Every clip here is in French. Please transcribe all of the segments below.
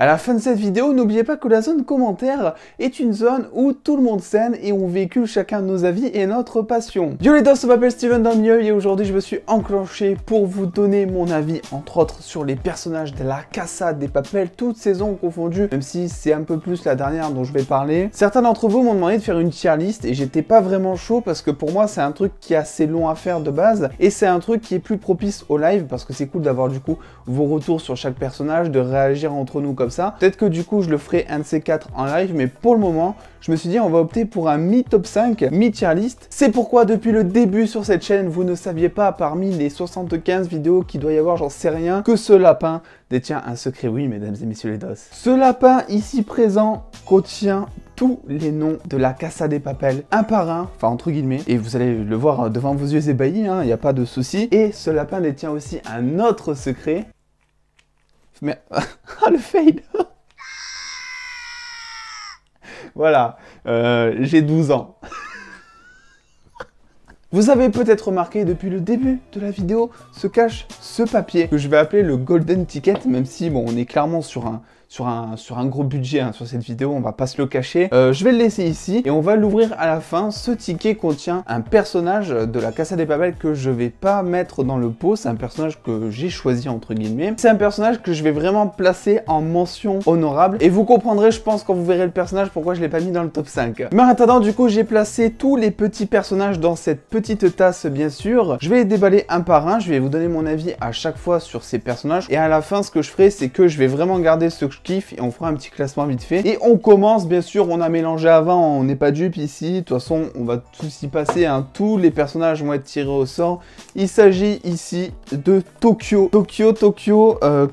À la fin de cette vidéo, n'oubliez pas que la zone commentaire est une zone où tout le monde s'aime et on véhicule chacun nos avis et notre passion. Yo les dos, je m'appelle Steven dans le milieu et aujourd'hui je me suis enclenché pour vous donner mon avis, entre autres, sur les personnages de la Casa de Papel, toutes saisons confondues, même si c'est un peu plus la dernière dont je vais parler. Certains d'entre vous m'ont demandé de faire une tier list et j'étais pas vraiment chaud parce que pour moi c'est un truc qui est assez long à faire de base et c'est un truc qui est plus propice au live parce que c'est cool d'avoir du coup vos retours sur chaque personnage, de réagir entre nous comme ça. Peut-être que du coup je le ferai un de ces quatre en live, mais pour le moment je me suis dit on va opter pour un mi-top 5, mi-tier list. C'est pourquoi depuis le début sur cette chaîne vous ne saviez pas parmi les 75 vidéos qu'il doit y avoir, j'en sais rien, que ce lapin détient un secret. Oui mesdames et messieurs les dos. Ce lapin ici présent contient tous les noms de la Casa de Papel, un par un, enfin entre guillemets, et vous allez le voir devant vos yeux ébahis, il n'y a pas de souci. Et ce lapin détient aussi un autre secret. Mais... ah le fail. Voilà, j'ai 12 ans. Vous avez peut-être remarqué depuis le début de la vidéo se cache ce papier que je vais appeler le Golden Ticket, même si bon on est clairement sur un gros budget sur cette vidéo, on va pas se le cacher. Je vais le laisser ici et on va l'ouvrir à la fin. Ce ticket contient un personnage de la Casa de Papel que je vais pas mettre dans le pot, c'est un personnage que j'ai choisi entre guillemets. C'est un personnage que je vais vraiment placer en mention honorable et vous comprendrez je pense quand vous verrez le personnage pourquoi je l'ai pas mis dans le top 5. Mais en attendant du coup j'ai placé tous les petits personnages dans cette petite tasse bien sûr. Je vais les déballer un par un, je vais vous donner mon avis à chaque fois sur ces personnages et à la fin ce que je ferai c'est que je vais vraiment garder ce que je kiffe et on fera un petit classement vite fait. Et on commence, bien sûr, on a mélangé avant, on n'est pas dupe ici. De toute façon, on va tous y passer, hein. Tous les personnages vont être tirés au sort. Il s'agit ici de Tokyo. Tokyo,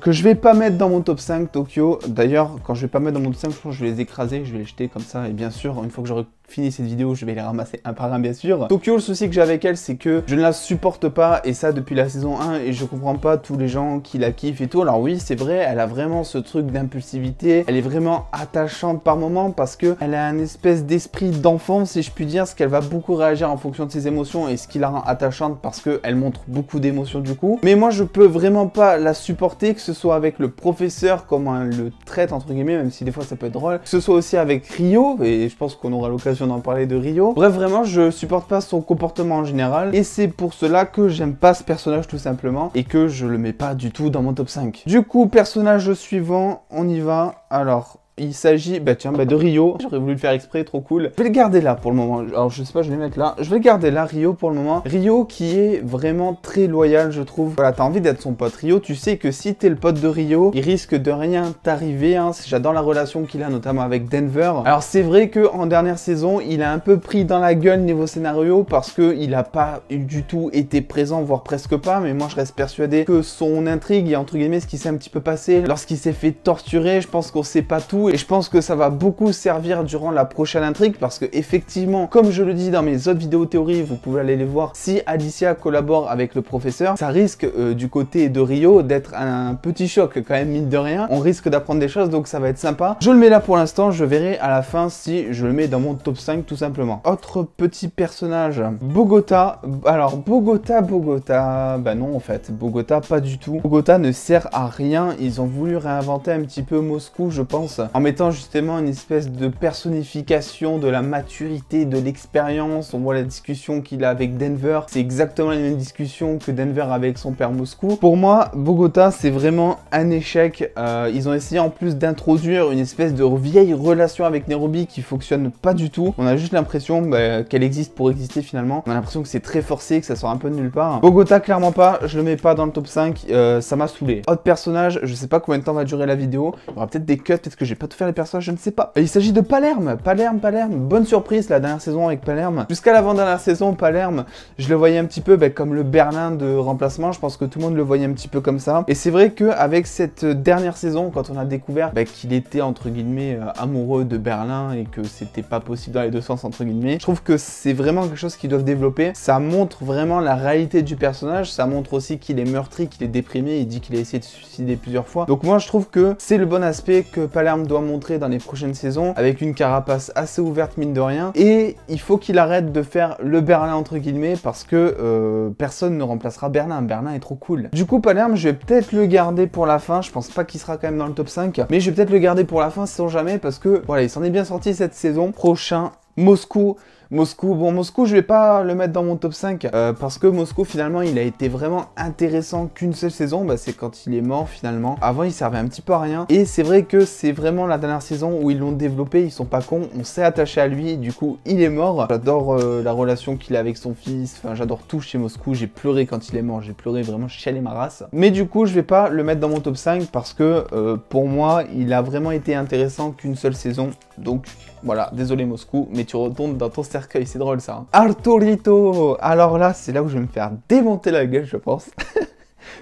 que je vais pas mettre dans mon top 5, Tokyo. D'ailleurs, quand je vais pas mettre dans mon top 5, je pense que je vais les écraser, je vais les jeter comme ça. Et bien sûr, une fois que j'aurai fini cette vidéo, je vais les ramasser un par un bien sûr. Tokyo, le souci que j'ai avec elle, c'est que je ne la supporte pas, et ça depuis la saison 1, et je comprends pas tous les gens qui la kiffent et tout. Alors oui, c'est vrai, elle a vraiment ce truc d'impulsivité, elle est vraiment attachante par moments parce que elle a un espèce d'esprit d'enfant, si je puis dire, ce qu'elle va beaucoup réagir en fonction de ses émotions et ce qui la rend attachante parce qu'elle montre beaucoup d'émotions du coup. Mais moi, je peux vraiment pas la supporter, que ce soit avec le professeur, comme on le traite entre guillemets, même si des fois ça peut être drôle, que ce soit aussi avec Ryo, et je pense qu'on aura l'occasion d'en parler de Ryo. Bref, vraiment, je supporte pas son comportement en général et c'est pour cela que j'aime pas ce personnage tout simplement et que je le mets pas du tout dans mon top 5. Du coup, personnage suivant, on y va. Alors... il s'agit, de Ryo. J'aurais voulu le faire exprès, trop cool. Je vais le garder là pour le moment. Alors, je sais pas, je vais le mettre là. Je vais le garder là, Ryo, pour le moment. Ryo qui est vraiment très loyal, je trouve. Voilà, t'as envie d'être son pote. Ryo, tu sais que si t'es le pote de Ryo, il risque de rien t'arriver. Hein. J'adore la relation qu'il a, notamment avec Denver. Alors, c'est vrai qu'en dernière saison, il a un peu pris dans la gueule niveau scénario parce qu'il a pas du tout été présent, voire presque pas. Mais moi, je reste persuadé que son intrigue et entre guillemets, ce qui s'est un petit peu passé lorsqu'il s'est fait torturer, je pense qu'on sait pas tout. Et je pense que ça va beaucoup servir durant la prochaine intrigue parce que effectivement, comme je le dis dans mes autres vidéos théories, vous pouvez aller les voir, si Alicia collabore avec le professeur, ça risque du côté de Ryo d'être un petit choc quand même, mine de rien. On risque d'apprendre des choses, donc ça va être sympa. Je le mets là pour l'instant, je verrai à la fin si je le mets dans mon top 5 tout simplement. Autre petit personnage, Bogota. Alors Bogota, bah non en fait, Bogota pas du tout. Bogota ne sert à rien, ils ont voulu réinventer un petit peu Moscou je pense, en mettant justement une espèce de personnification de la maturité, de l'expérience. On voit la discussion qu'il a avec Denver, c'est exactement la même discussion que Denver a avec son père Moscou. Pour moi, Bogota, c'est vraiment un échec. Ils ont essayé en plus d'introduire une espèce de vieille relation avec Nairobi qui fonctionne pas du tout. On a juste l'impression qu'elle existe pour exister finalement. On a l'impression que c'est très forcé, que ça sort un peu de nulle part. Bogota, clairement pas, je le mets pas dans le top 5, ça m'a saoulé. Autre personnage, je sais pas combien de temps va durer la vidéo, il y aura peut-être des cuts, peut-être que j'ai pas tout faire les personnages, je ne sais pas. Il s'agit de Palerme. Palerme. Bonne surprise la dernière saison avec Palerme. Jusqu'à l'avant-dernière saison, Palerme, je le voyais un petit peu comme le Berlin de remplacement. Je pense que tout le monde le voyait un petit peu comme ça. Et c'est vrai qu'avec cette dernière saison, quand on a découvert qu'il était entre guillemets amoureux de Berlin et que c'était pas possible dans les deux sens entre guillemets, je trouve que c'est vraiment quelque chose qu'ils doivent développer. Ça montre vraiment la réalité du personnage. Ça montre aussi qu'il est meurtri, qu'il est déprimé. Il dit qu'il a essayé de se suicider plusieurs fois. Donc moi, je trouve que c'est le bon aspect que Palerme doit doit montrer dans les prochaines saisons, avec une carapace assez ouverte mine de rien, et il faut qu'il arrête de faire le Berlin entre guillemets, parce que personne ne remplacera Berlin. Berlin est trop cool. Du coup, Palerme, je vais peut-être le garder pour la fin, je pense pas qu'il sera quand même dans le top 5, mais je vais peut-être le garder pour la fin, sait-on jamais, parce que voilà, il s'en est bien sorti cette saison. Prochain, Moscou. Bon, Moscou, je vais pas le mettre dans mon top 5 parce que Moscou, finalement, il a été vraiment intéressant qu'une seule saison. Bah, c'est quand il est mort, finalement. Avant, il servait un petit peu à rien. Et c'est vrai que c'est vraiment la dernière saison où ils l'ont développé. Ils sont pas cons. On s'est attaché à lui. Du coup, il est mort. J'adore la relation qu'il a avec son fils. Enfin, j'adore tout chez Moscou. J'ai pleuré quand il est mort. J'ai pleuré vraiment, chialé ma race. Mais du coup, je vais pas le mettre dans mon top 5 parce que pour moi, il a vraiment été intéressant qu'une seule saison. Donc, voilà, désolé Moscou, mais tu retournes dans ton cercueil, c'est drôle ça. Hein. Arturito. Alors là, c'est là où je vais me faire démonter la gueule, je pense.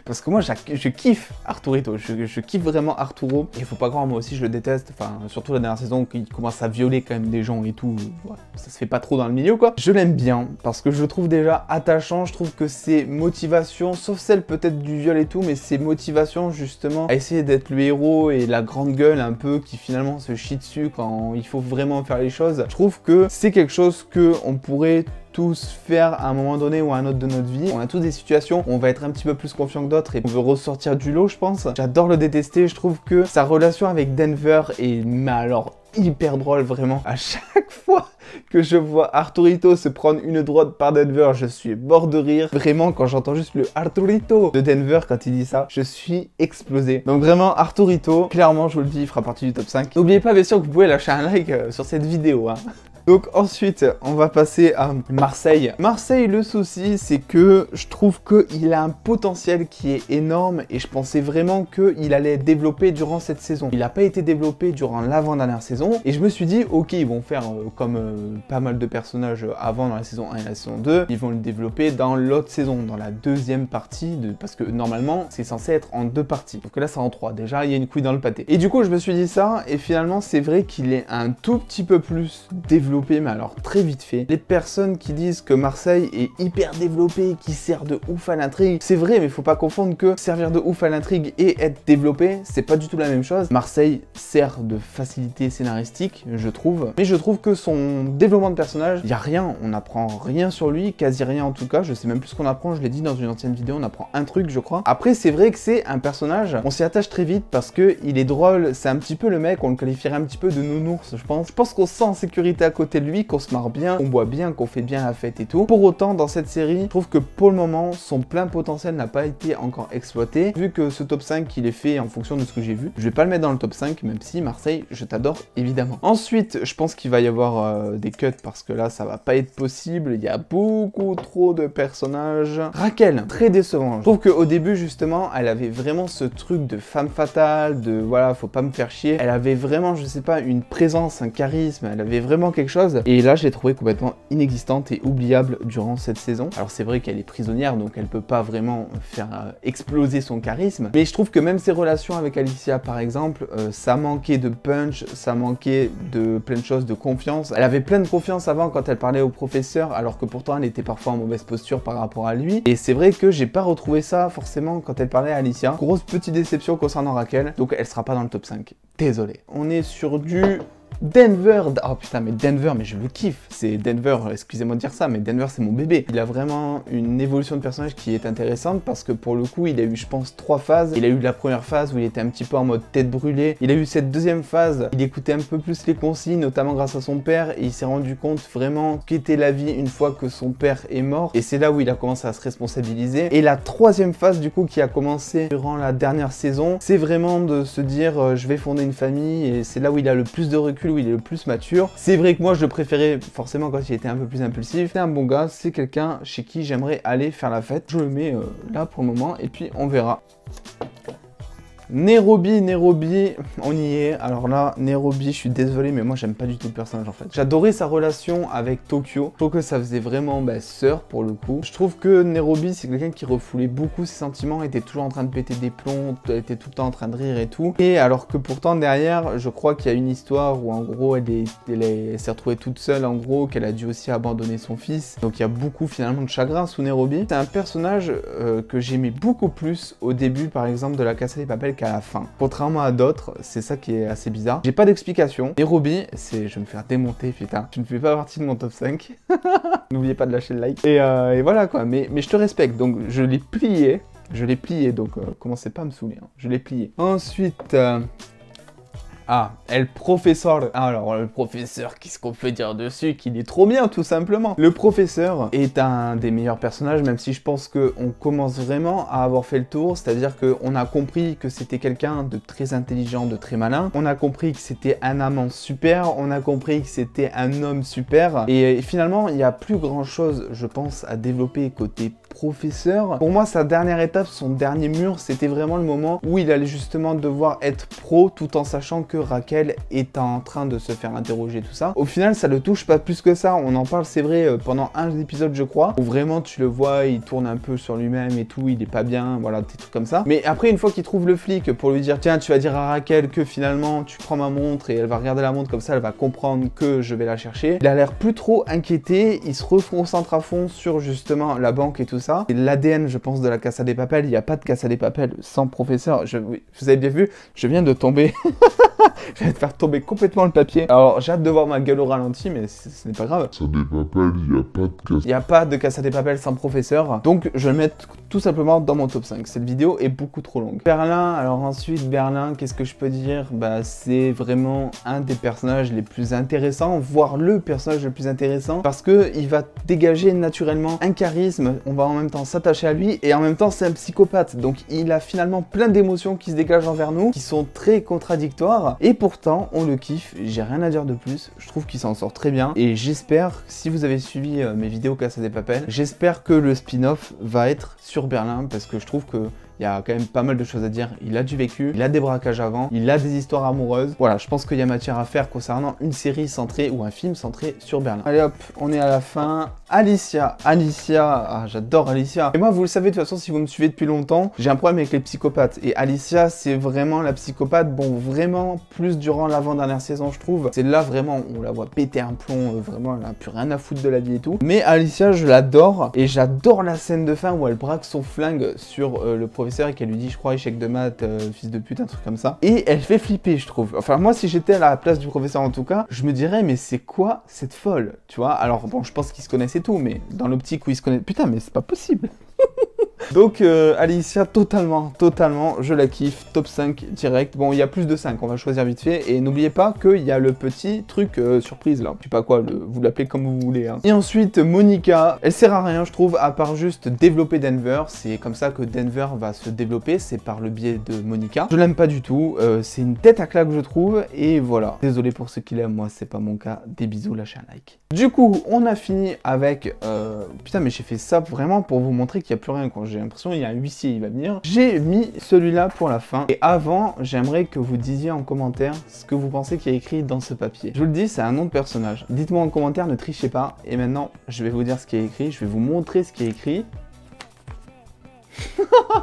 Parce que moi, je kiffe Arturito, je kiffe vraiment Arturo. Et il faut pas croire, moi aussi, je le déteste. Enfin, surtout la dernière saison, qu'il commence à violer quand même des gens et tout. Ouais, ça se fait pas trop dans le milieu, quoi. Je l'aime bien, parce que je le trouve déjà attachant. Je trouve que ses motivations, sauf celle peut-être du viol et tout, mais ses motivations, justement, à essayer d'être le héros et la grande gueule un peu, qui finalement se chie dessus quand il faut vraiment faire les choses. Je trouve que c'est quelque chose que on pourrait tous faire à un moment donné ou à un autre de notre vie. On a tous des situations où on va être un petit peu plus confiant que d'autres et on veut ressortir du lot, je pense. J'adore le détester, je trouve que sa relation avec Denver est, mais alors, hyper drôle, vraiment. À chaque fois que je vois Arturito se prendre une droite par Denver, je suis mort de rire. Vraiment, quand j'entends juste le Arturito de Denver, quand il dit ça, je suis explosé. Donc vraiment, Arturito, clairement, je vous le dis, il fera partie du top 5. N'oubliez pas, bien sûr, que vous pouvez lâcher un like sur cette vidéo, hein. Donc ensuite, on va passer à Marseille. Marseille, le souci, c'est que je trouve qu'il a un potentiel qui est énorme et je pensais vraiment qu'il allait être développé durant cette saison. Il n'a pas été développé durant l'avant-dernière saison et je me suis dit, ok, ils vont faire comme pas mal de personnages avant dans la saison 1 et la saison 2, ils vont le développer dans l'autre saison, dans la deuxième partie, parce que normalement, c'est censé être en 2 parties. Donc là, c'est en 3. Déjà, il y a une couille dans le pâté. Et du coup, je me suis dit ça et finalement, c'est vrai qu'il est un tout petit peu plus développé, mais alors très vite fait. Les personnes qui disent que Marseille est hyper développé, qui sert de ouf à l'intrigue, c'est vrai, mais il faut pas confondre que servir de ouf à l'intrigue et être développé, c'est pas du tout la même chose. Marseille sert de facilité scénaristique, je trouve, mais je trouve que son développement de personnage, il y a rien, on apprend rien sur lui, quasi rien en tout cas, je sais même plus ce qu'on apprend, je l'ai dit dans une ancienne vidéo, on apprend un truc je crois. Après c'est vrai que c'est un personnage, on s'y attache très vite parce que il est drôle, c'est un petit peu le mec, on le qualifierait un petit peu de nounours je pense. Je pense qu'on se sent en sécurité à côté de lui, qu'on se marre bien, qu'on boit bien, qu'on fait bien la fête et tout. Pour autant, dans cette série, je trouve que pour le moment, son plein potentiel n'a pas été encore exploité. Vu que ce top 5, il est fait en fonction de ce que j'ai vu, je vais pas le mettre dans le top 5, même si Marseille, je t'adore évidemment. Ensuite, je pense qu'il va y avoir des cuts parce que là, ça va pas être possible. Il y a beaucoup trop de personnages. Raquel, très décevant. Je trouve qu'au début, justement, elle avait vraiment ce truc de femme fatale, de voilà, faut pas me faire chier. Elle avait vraiment, je sais pas, une présence, un charisme, elle avait vraiment quelque chose. Et là, je l'ai trouvée complètement inexistante et oubliable durant cette saison. Alors c'est vrai qu'elle est prisonnière, donc elle peut pas vraiment faire exploser son charisme. Mais je trouve que même ses relations avec Alicia, par exemple, ça manquait de punch, ça manquait de plein de choses, de confiance. Elle avait plein de confiance avant quand elle parlait au professeur, alors que pourtant elle était parfois en mauvaise posture par rapport à lui. Et c'est vrai que j'ai pas retrouvé ça forcément quand elle parlait à Alicia. Grosse petite déception concernant Raquel, donc elle sera pas dans le top 5. Désolé. On est sur du Denver, oh putain mais Denver, mais je le kiffe, c'est Denver, excusez-moi de dire ça, mais Denver c'est mon bébé. Il a vraiment une évolution de personnage qui est intéressante parce que pour le coup il a eu je pense 3 phases. Il a eu la première phase où il était un petit peu en mode tête brûlée, il a eu cette deuxième phase, il écoutait un peu plus les consignes, notamment grâce à son père, et il s'est rendu compte vraiment qu'était la vie une fois que son père est mort, et c'est là où il a commencé à se responsabiliser. Et la troisième phase du coup qui a commencé durant la dernière saison, c'est vraiment de se dire je vais fonder une famille, et c'est là où il a le plus de recul, où il est le plus mature. C'est vrai que moi je le préférais forcément quand il était un peu plus impulsif. C'est un bon gars, c'est quelqu'un chez qui j'aimerais aller faire la fête. Je le mets là pour le moment et puis on verra. Nairobi, on y est. Alors là, Nairobi, je suis désolé, mais moi j'aime pas du tout le personnage en fait. J'adorais sa relation avec Tokyo. Je trouve que ça faisait vraiment sœur pour le coup. Je trouve que Nairobi, c'est quelqu'un qui refoulait beaucoup ses sentiments, était toujours en train de péter des plombs, était tout le temps en train de rire et tout. Et alors que pourtant derrière, je crois qu'il y a une histoire où en gros, elle s'est retrouvée toute seule en gros, qu'elle a dû aussi abandonner son fils. Donc il y a beaucoup finalement de chagrin sous Nairobi. C'est un personnage que j'aimais beaucoup plus au début par exemple de La Casa de Papel qu'à la fin. Contrairement à d'autres, c'est ça qui est assez bizarre. J'ai pas d'explication. Nairobi, je vais me faire démonter, putain. Tu ne fais pas partie de mon top 5. N'oubliez pas de lâcher le like. Et voilà quoi, mais je te respecte, donc je l'ai plié. Donc commencez pas à me saouler, hein. Je l'ai plié. Ensuite... Ah, El Professeur. Alors, le professeur, qu'est-ce qu'on peut dire dessus? Qu'il est trop bien, tout simplement. Le professeur est un des meilleurs personnages, même si je pense qu'on commence vraiment à avoir fait le tour. C'est-à-dire qu'on a compris que c'était quelqu'un de très intelligent, de très malin. On a compris que c'était un amant super. On a compris que c'était un homme super. Et finalement, il n'y a plus grand-chose, je pense, à développer côté professeur. Pour moi, sa dernière étape, son dernier mur, c'était vraiment le moment où il allait justement devoir être pro, tout en sachant que Raquel est en train de se faire interroger, tout ça. Au final, ça le touche pas plus que ça. On en parle, c'est vrai, pendant un épisode, je crois, où vraiment tu le vois, il tourne un peu sur lui-même et tout, il est pas bien, voilà, des trucs comme ça. Mais après, une fois qu'il trouve le flic pour lui dire, tiens, tu vas dire à Raquel que finalement, tu prends ma montre et elle va regarder la montre comme ça, elle va comprendre que je vais la chercher. Il a l'air plus trop inquiété, il se reconcentre à fond sur justement la banque et tout ça. C'est l'ADN, je pense, de la Casa des Papel. Il n'y a pas de Casa des Papel sans professeur. Oui, vous avez bien vu, je viens de tomber. Je vais te faire tomber complètement le papier. Alors, j'ai hâte de voir ma gueule au ralenti, mais ce n'est pas grave. Casa des Papel, il n'y a pas de Casa. Il n'y a pas de Casa des Papel sans professeur. Donc, je vais le mettre tout simplement dans mon top 5. Cette vidéo est beaucoup trop longue. Berlin, alors ensuite, Berlin, qu'est-ce que je peux dire? Bah, c'est vraiment un des personnages les plus intéressants, voire le personnage le plus intéressant, parce qu'il va dégager naturellement un charisme. On va en même temps s'attacher à lui, et en même temps, c'est un psychopathe. Donc, il a finalement plein d'émotions qui se dégagent envers nous, qui sont très contradictoires. Et pourtant, on le kiffe, j'ai rien à dire de plus, je trouve qu'il s'en sort très bien. Et j'espère, si vous avez suivi mes vidéos Casa des Papel, j'espère que le spin-off va être sur Berlin, parce que je trouve que il y a quand même pas mal de choses à dire. Il a du vécu, il a des braquages avant, il a des histoires amoureuses. Voilà, je pense qu'il y a matière à faire concernant une série centrée ou un film centré sur Berlin. Allez hop, on est à la fin. Alicia, ah j'adore Alicia. Et moi, vous le savez de toute façon, si vous me suivez depuis longtemps, j'ai un problème avec les psychopathes. Et Alicia, c'est vraiment la psychopathe, bon, vraiment plus durant l'avant-dernière saison, je trouve. C'est là vraiment, on la voit péter un plomb, vraiment, elle n'a plus rien à foutre de la vie et tout. Mais Alicia, je l'adore. Et j'adore la scène de fin où elle braque son flingue sur le professeur et qu'elle lui dit, je crois, échec de maths, fils de pute, un truc comme ça. Et elle fait flipper, je trouve. Enfin, moi, si j'étais à la place du professeur en tout cas, je me dirais, mais c'est quoi cette folle, tu vois? Alors, bon, je pense qu'ils se connaissent et tout, mais dans l'optique où ils se connaissent... Putain, mais c'est pas possible. Donc Alicia, totalement, je la kiffe, top 5 direct. Bon, il y a plus de 5, on va choisir vite fait. Et n'oubliez pas qu'il y a le petit truc surprise là. Je sais pas quoi, vous l'appelez comme vous voulez. Hein. Et ensuite, Monica, elle sert à rien, je trouve, à part juste développer Denver. C'est comme ça que Denver va se développer, c'est par le biais de Monica. Je l'aime pas du tout, c'est une tête à claque, je trouve. Et voilà, désolé pour ceux qui l'aiment, moi c'est pas mon cas. Des bisous, lâchez un like. Du coup, on a fini avec... Putain, mais j'ai fait ça vraiment pour vous montrer qu'il n'y a plus rien, quand j'ai l'impression qu'il y a un huissier, il va venir. J'ai mis celui-là pour la fin. Et avant, j'aimerais que vous disiez en commentaire ce que vous pensez qu'il y a écrit dans ce papier. Je vous le dis, c'est un nom de personnage. Dites-moi en commentaire, ne trichez pas. Et maintenant, je vais vous dire ce qui est écrit. Je vais vous montrer ce qui est écrit.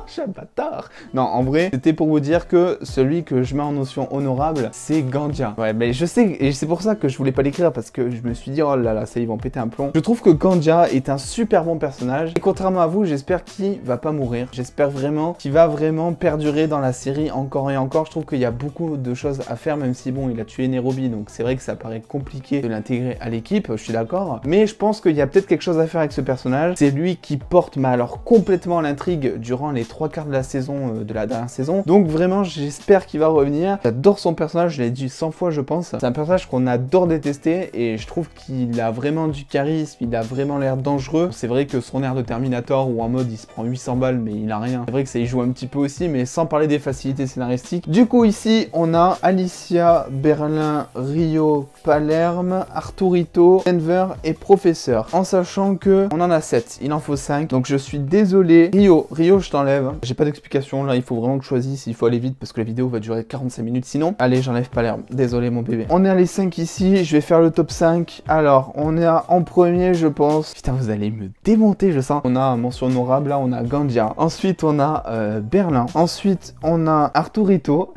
Je suis un bâtard. Non, en vrai, c'était pour vous dire que celui que je mets en notion honorable, c'est Gandia. Ouais, mais je sais, et c'est pour ça que je voulais pas l'écrire, parce que je me suis dit, oh là là, ça ils vont péter un plomb. Je trouve que Gandia est un super bon personnage. Et contrairement à vous, j'espère qu'il va pas mourir. J'espère vraiment qu'il va vraiment perdurer dans la série encore et encore. Je trouve qu'il y a beaucoup de choses à faire, même si bon, il a tué Nairobi, donc c'est vrai que ça paraît compliqué de l'intégrer à l'équipe, je suis d'accord. Mais je pense qu'il y a peut-être quelque chose à faire avec ce personnage. C'est lui qui porte, mais alors complètement l'intrigue durant les 3/4 de la saison, de la dernière saison. Donc vraiment, j'espère qu'il va revenir. J'adore son personnage, je l'ai dit 100 fois, je pense. C'est un personnage qu'on adore détester et je trouve qu'il a vraiment du charisme, il a vraiment l'air dangereux. C'est vrai que son air de Terminator ou en mode il se prend 800 balles mais il a rien. C'est vrai que ça y joue un petit peu aussi, mais sans parler des facilités scénaristiques. Du coup, ici, on a Alicia, Berlin, Rio, Palerme, Arturito, Denver et Professeur. En sachant que on en a 7, il en faut 5. Donc je suis désolé. Rio, je t'enlève. J'ai pas d'explication là, il faut vraiment que je choisisse, il faut aller vite parce que la vidéo va durer 45 minutes sinon. Allez, j'enlève Palerme. Désolé mon bébé. On est à les 5 ici, je vais faire le top 5. Alors, on est en premier, je pense. Putain, vous allez me démonter, je sens. On a mention honorable, là, on a Gandia. Ensuite, on a Berlin. Ensuite, on a Arturito.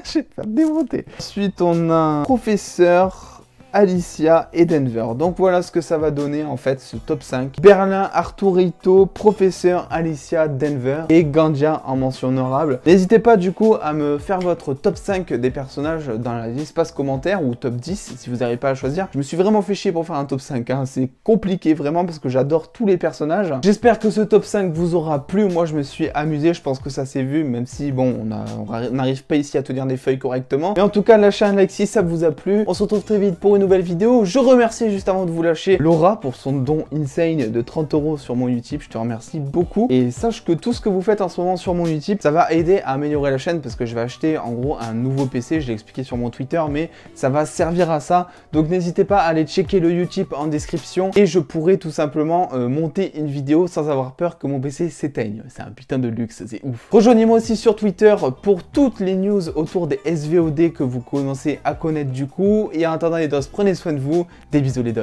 Je vais te faire démonter. Ensuite, on a Professeur. Alicia et Denver. Donc voilà ce que ça va donner en fait ce top 5. Berlin, Arturito, Professeur, Alicia, Denver et Gandia en mention honorable. N'hésitez pas du coup à me faire votre top 5 des personnages dans l'espace commentaire ou top 10 si vous n'arrivez pas à choisir. Je me suis vraiment fait chier pour faire un top 5, hein. C'est compliqué vraiment parce que j'adore tous les personnages. J'espère que ce top 5 vous aura plu. Moi je me suis amusé, je pense que ça s'est vu, même si bon on n'arrive pas ici à tenir des feuilles correctement. Mais en tout cas lâchez un like si ça vous a plu. On se retrouve très vite pour une nouvelle vidéo. Je remercie juste avant de vous lâcher Laura pour son don insane de 30 € sur mon Utip. Je te remercie beaucoup et sache que tout ce que vous faites en ce moment sur mon Utip, ça va aider à améliorer la chaîne parce que je vais acheter en gros un nouveau PC. Je l'ai expliqué sur mon Twitter, mais ça va servir à ça. Donc n'hésitez pas à aller checker le Utip en description et je pourrai tout simplement monter une vidéo sans avoir peur que mon PC s'éteigne. C'est un putain de luxe, c'est ouf. Rejoignez-moi aussi sur Twitter pour toutes les news autour des SVOD que vous commencez à connaître du coup. Et en attendant les dos, prenez soin de vous. Des bisous les dos.